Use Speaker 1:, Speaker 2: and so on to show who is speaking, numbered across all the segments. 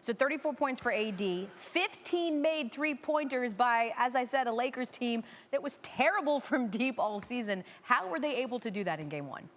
Speaker 1: So 34 points for AD, 15 made three-pointers by, as I said, a Lakers team that was terrible from deep all season. How were they able to do that in Game 1?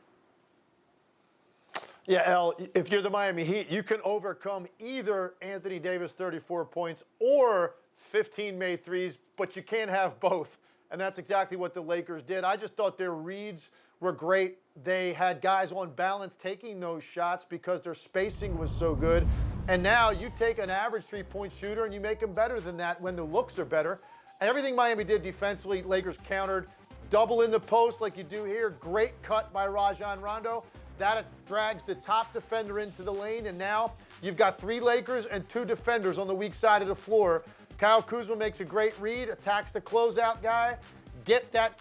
Speaker 2: Yeah, El, if you're the Miami Heat, you can overcome either Anthony Davis 34 points or 15 made threes, but you can't have both. And that's exactly what the Lakers did. I just thought their reads were great. They had guys on balance taking those shots because their spacing was so good. And now you take an average three-point shooter and you make them better than that when the looks are better. And everything Miami did defensively, Lakers countered. Double in the post like you do here. Great cut by Rajon Rondo. That drags the top defender into the lane, and now you've got 3 Lakers and 2 defenders on the weak side of the floor. Kyle Kuzma makes a great read, attacks the closeout guy, get that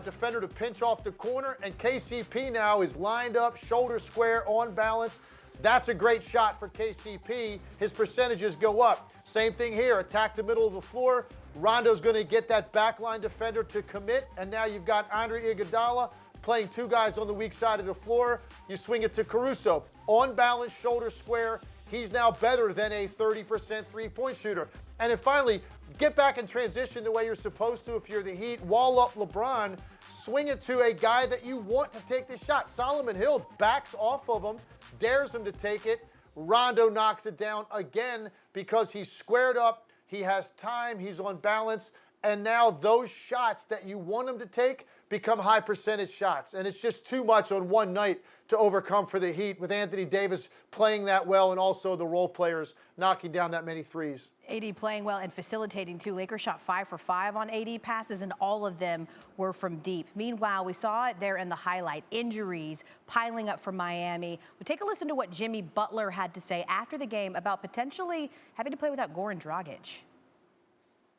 Speaker 2: defender to pinch off the corner, and KCP now is lined up, shoulder square, on balance. That's a great shot for KCP. His percentages go up. Same thing here, attack the middle of the floor. Rondo's going to get that backline defender to commit, and now you've got Andre Iguodala playing 2 guys on the weak side of the floor. You swing it to Caruso. On balance, shoulder square. He's now better than a 30% three-point shooter. And then finally, get back in transition the way you're supposed to if you're the Heat. Wall up LeBron. Swing it to a guy that you want to take the shot. Solomon Hill backs off of him, dares him to take it. Rondo knocks it down again because he's squared up. He has time. He's on balance. And now those shots that you want him to take become high percentage shots. And it's just too much on one night to overcome for the Heat with Anthony Davis playing that well and also the role players knocking down that many threes.
Speaker 1: AD playing well and facilitating too. Lakers shot 5 for 5 on AD passes, and all of them were from deep. Meanwhile, we saw it there in the highlight. Injuries piling up for Miami. We'll take a listen to what Jimmy Butler had to say after the game about potentially having to play without Goran Dragic.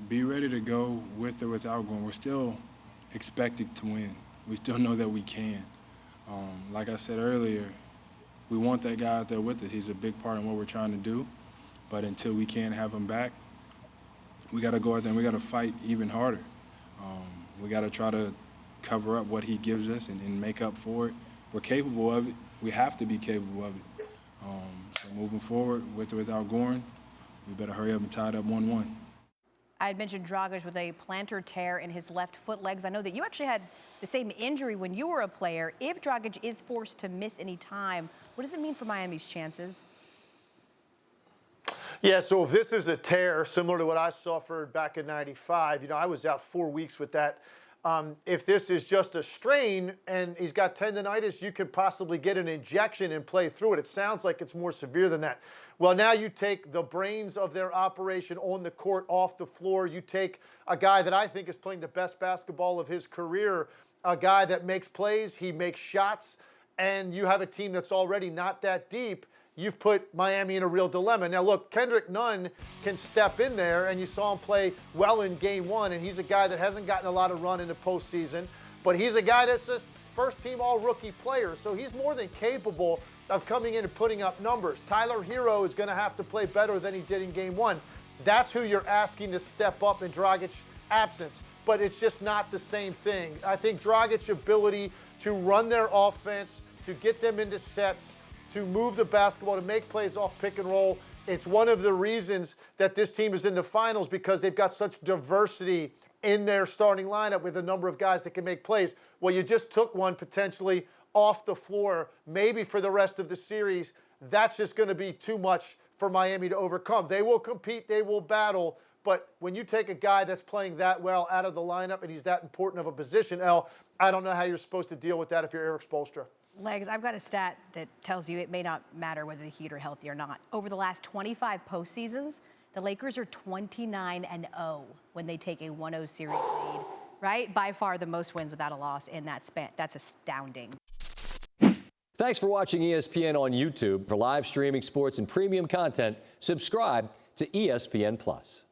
Speaker 3: Be ready to go with or without Goran. We're still expected to win. We still know that we can. Like I said earlier, we want that guy out there with us. He's a big part in what we're trying to do. But until we can't have him back, we got to go out there and we got to fight even harder. We got to try to cover up what he gives us and make up for it. We're capable of it. We have to be capable of it. So moving forward, with or without Goran, we better hurry up and tie it up 1-1.
Speaker 1: I had mentioned Dragic with a plantar tear in his left foot legs. I know that you actually had the same injury when you were a player. If Dragic is forced to miss any time, what does it mean for Miami's chances?
Speaker 2: Yeah, so if this is a tear similar to what I suffered back in '95, I was out 4 weeks with that. If this is just a strain and he's got tendonitis, you could possibly get an injection and play through it. It sounds like it's more severe than that. Well, now you take the brains of their operation on the court off the floor. You take a guy that I think is playing the best basketball of his career, a guy that makes plays, he makes shots, and you have a team that's already not that deep. You've put Miami in a real dilemma. Now, look, Kendrick Nunn can step in there, and you saw him play well in Game 1, and he's a guy that hasn't gotten a lot of run in the postseason, but he's a guy that's a first-team all-rookie player, so he's more than capable of coming in and putting up numbers. Tyler Hero is going to have to play better than he did in Game 1. That's who you're asking to step up in Dragic's absence, but it's just not the same thing. I think Dragic's ability to run their offense, to get them into sets, to move the basketball, to make plays off pick and roll. It's one of the reasons that this team is in the finals because they've got such diversity in their starting lineup with a number of guys that can make plays. Well, you just took one potentially off the floor, maybe for the rest of the series. That's just going to be too much for Miami to overcome. They will compete, they will battle, but when you take a guy that's playing that well out of the lineup and he's that important of a position, El, I don't know how you're supposed to deal with that if you're Eric Spoelstra.
Speaker 1: Legs, I've got a stat that tells you it may not matter whether the Heat are healthy or not. Over the last 25 postseasons, the Lakers are 29-0 when they take a 1-0 series lead, right? By far the most wins without a loss in that span. That's astounding.
Speaker 4: Thanks for watching ESPN on YouTube. For live streaming sports and premium content, subscribe to ESPN+.